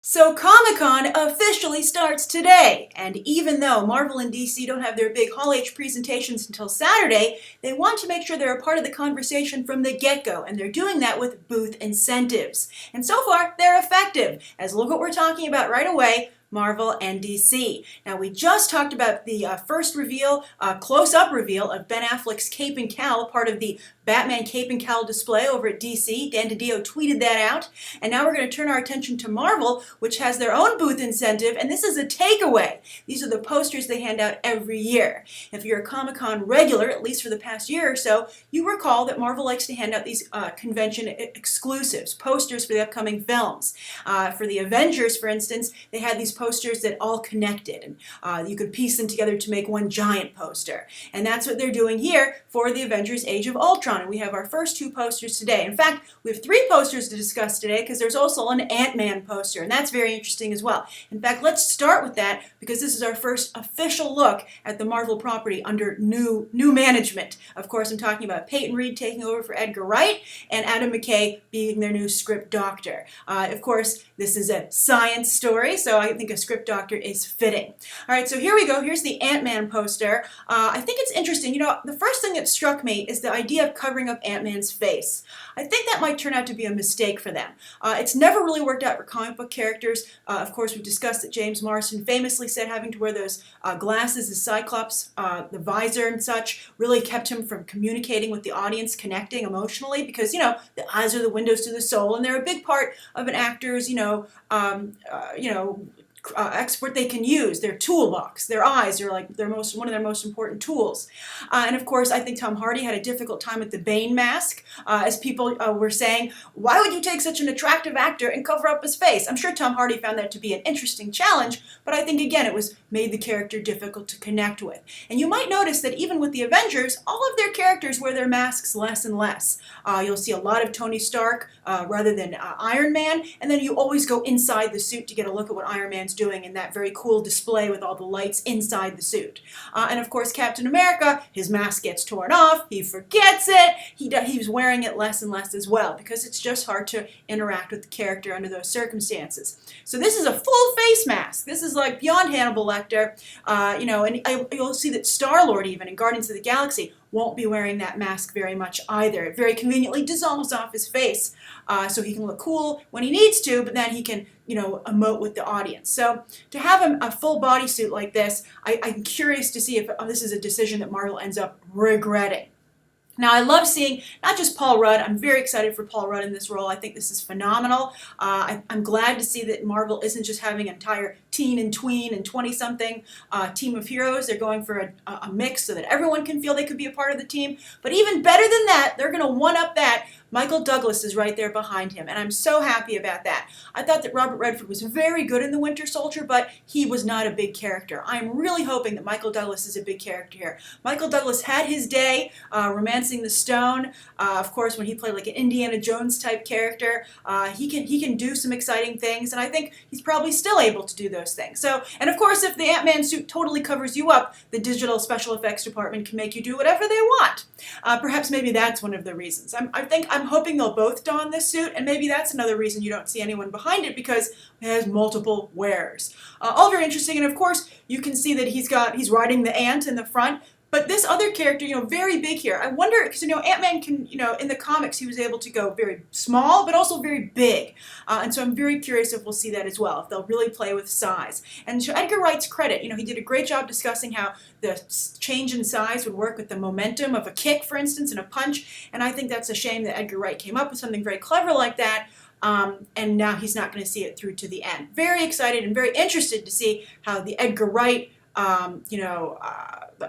So Comic-Con officially starts today, and even though Marvel and DC don't have their big Hall H presentations until Saturday, they want to make sure they're a part of the conversation from the get-go, and they're doing that with booth incentives. And so far, they're effective, as look what we're talking about right away, Marvel and DC. Now, we just talked about the first reveal, close-up reveal of Ben Affleck's cape and cowl, part of the Batman cape and cowl display over at DC. Dan DiDio tweeted that out. And now we're going to turn our attention to Marvel, which has their own booth incentive, and this is a takeaway. These are the posters they hand out every year. If you're a Comic-Con regular, at least for the past year or so, you recall that Marvel likes to hand out these convention exclusives, posters for the upcoming films. For the Avengers, for instance, they had these posters that all connected, and you could piece them together to make one giant poster. And that's what they're doing here for the Avengers Age of Ultron, and we have our first two posters today. In fact, we have three posters to discuss today because there's also an Ant-Man poster, and that's very interesting as well. In fact, let's start with that because this is our first official look at the Marvel property under new management. Of course, I'm talking about Peyton Reed taking over for Edgar Wright and Adam McKay being their new script doctor. Of course, this is a science story, so I think a script doctor is fitting. All right, so here we go. Here's the Ant-Man poster. I think it's interesting. You know, the first thing that struck me is the idea of covering up Ant-Man's face. I think that might turn out to be a mistake for them. It's never really worked out for comic book characters. Of course, we've discussed that James Marsden famously said having to wear those glasses as Cyclops, the visor and such, really kept him from communicating with the audience, connecting emotionally, because, you know, the eyes are the windows to the soul, and they're a big part of an actor's, expert they can use, their toolbox. Their eyes are like one of their most important tools. And of course, I think Tom Hardy had a difficult time with the Bane mask, as people were saying, why would you take such an attractive actor and cover up his face? I'm sure Tom Hardy found that to be an interesting challenge, but I think again it made the character difficult to connect with. And you might notice that even with the Avengers, all of their characters wear their masks less and less. You'll see a lot of Tony Stark rather than Iron Man, and then you always go inside the suit to get a look at what Iron Man's doing in that very cool display with all the lights inside the suit. And of course, Captain America, his mask gets torn off, he forgets it, he's wearing it less and less as well, because it's just hard to interact with the character under those circumstances. So this is a full face mask. This is like beyond Hannibal Lecter, and you'll see that Star-Lord, even in Guardians of the Galaxy, won't be wearing that mask very much either. It very conveniently dissolves off his face, so he can look cool when he needs to, but then he can, emote with the audience. So to have a full bodysuit like this, I'm curious to see if this is a decision that Marvel ends up regretting. Now, I love seeing not just Paul Rudd. I'm very excited for Paul Rudd in this role. I think this is phenomenal. I'm glad to see that Marvel isn't just having an entire teen and tween and 20-something team of heroes. They're going for a mix so that everyone can feel they could be a part of the team. But even better than that, they're going to one-up that. Michael Douglas is right there behind him, and I'm so happy about that. I thought that Robert Redford was very good in The Winter Soldier, but he was not a big character. I'm really hoping that Michael Douglas is a big character here. Michael Douglas had his day, Romancing the Stone. Of course, when he played like an Indiana Jones type character, he can do some exciting things, and I think he's probably still able to do those things. So, and of course, if the Ant-Man suit totally covers you up, the digital special effects department can make you do whatever they want. Perhaps maybe that's one of the reasons. I'm hoping they'll both don this suit, and maybe that's another reason you don't see anyone behind it, because it has multiple wearers. All very interesting, and of course, you can see that he's riding the ant in the front. But this other character, very big here. I wonder, because, Ant-Man can, in the comics, he was able to go very small, but also very big. And so I'm very curious if we'll see that as well, if they'll really play with size. And to Edgar Wright's credit, he did a great job discussing how the change in size would work with the momentum of a kick, for instance, and a punch. And I think that's a shame that Edgar Wright came up with something very clever like that. And now he's not going to see it through to the end. Very excited and very interested to see how the Edgar Wright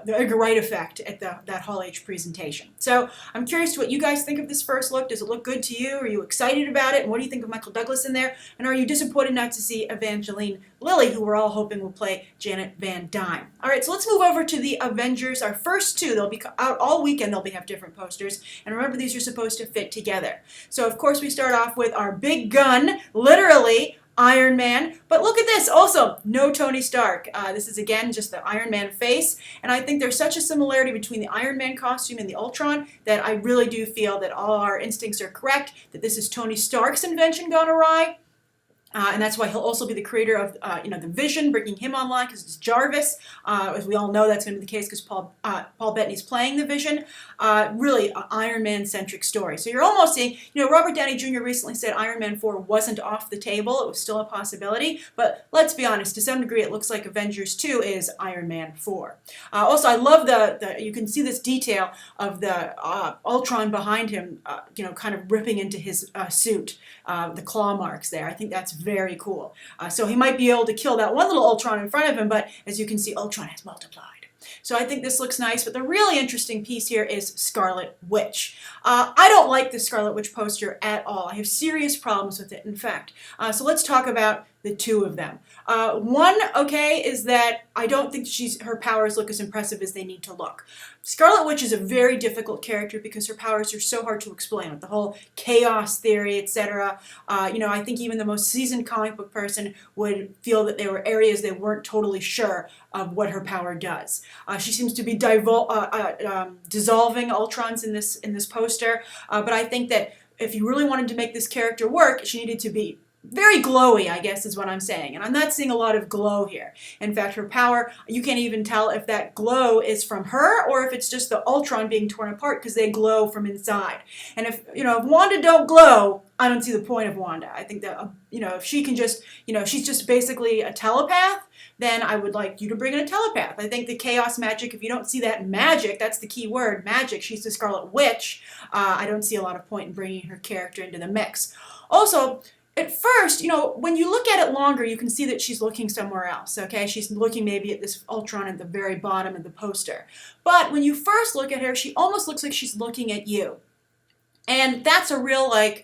the Edgar Wright effect at that Hall H presentation. So I'm curious to what you guys think of this first look. Does it look good to you? Are you excited about it? And what do you think of Michael Douglas in there? And are you disappointed not to see Evangeline Lilly, who we're all hoping will play Janet Van Dyne? All right, so let's move over to the Avengers, our first two. They'll be out all weekend. They'll have different posters. And remember, these are supposed to fit together. So, of course, we start off with our big gun, literally, Iron Man. But look at this, also, no Tony Stark. This is, again, just the Iron Man face. And I think there's such a similarity between the Iron Man costume and the Ultron that I really do feel that all our instincts are correct, that this is Tony Stark's invention gone awry. And that's why he'll also be the creator of, the Vision, bringing him online because it's Jarvis. As we all know, that's going to be the case because Paul Bettany's playing the Vision. Really, an Iron Man-centric story. So you're almost seeing, Robert Downey Jr. recently said Iron Man 4 wasn't off the table. It was still a possibility. But let's be honest, to some degree, it looks like Avengers 2 is Iron Man 4. Also, I love you can see this detail of the Ultron behind him, kind of ripping into his suit, the claw marks there. I think that's very cool. So he might be able to kill that one little Ultron in front of him, but as you can see, Ultron has multiplied. So I think this looks nice, but the really interesting piece here is Scarlet Witch. I don't like the Scarlet Witch poster at all. I have serious problems with it, in fact. So let's talk about the two of them. One, is that I don't think her powers look as impressive as they need to look. Scarlet Witch is a very difficult character because her powers are so hard to explain, with the whole chaos theory, etc. I think even the most seasoned comic book person would feel that there were areas they weren't totally sure of what her power does. She seems to be dissolving Ultrons in this poster, but I think that if you really wanted to make this character work, she needed to be very glowy, I guess is what I'm saying. And I'm not seeing a lot of glow here. In fact, her power, you can't even tell if that glow is from her or if it's just the Ultron being torn apart because they glow from inside. And if Wanda don't glow, I don't see the point of Wanda. I think that, if she can just, she's just basically a telepath, then I would like you to bring in a telepath. I think the chaos magic, if you don't see that magic, that's the key word, magic, she's the Scarlet Witch, I don't see a lot of point in bringing her character into the mix. Also, at first, when you look at it longer, you can see that she's looking somewhere else, okay? She's looking maybe at this Ultron at the very bottom of the poster. But when you first look at her, she almost looks like she's looking at you. And that's a real, I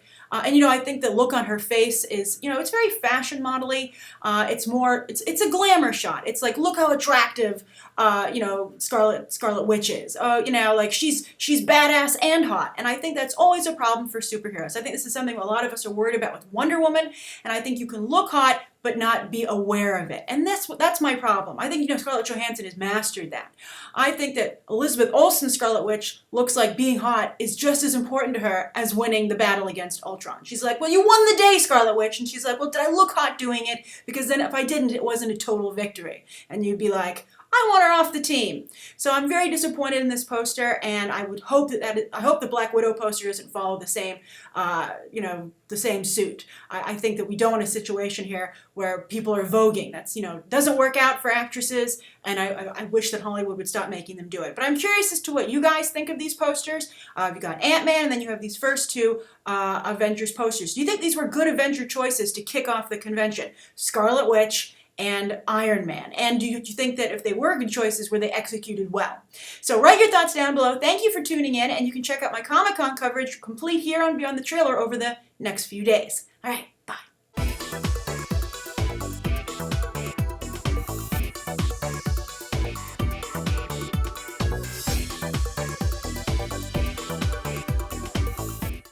think the look on her face is, it's very fashion model-y. It's a glamour shot. It's like, look how attractive, Scarlet Witch is. She's badass and hot. And I think that's always a problem for superheroes. I think this is something a lot of us are worried about with Wonder Woman. And I think you can look hot, but not be aware of it. And that's my problem. I think, Scarlett Johansson has mastered that. I think that Elizabeth Olsen Scarlet Witch looks like being hot is just as important to her as winning the battle against Ultron. She's like, well, you won the day, Scarlet Witch. And she's like, well, did I look hot doing it? Because then if I didn't, it wasn't a total victory. And you'd be like, I want her off the team. So I'm very disappointed in this poster, and I would hope I hope the Black Widow poster doesn't follow the same, the same suit. I think that we don't want a situation here where people are voguing. That's, doesn't work out for actresses, and I wish that Hollywood would stop making them do it. But I'm curious as to what you guys think of these posters. You got Ant-Man, and then you have these first two Avengers posters. Do you think these were good Avenger choices to kick off the convention? Scarlet Witch and Iron Man. And do you think that if they were good choices, were they executed well? So write your thoughts down below. Thank you for tuning in, and you can check out my Comic-Con coverage complete here on Beyond the Trailer over the next few days. All right, bye.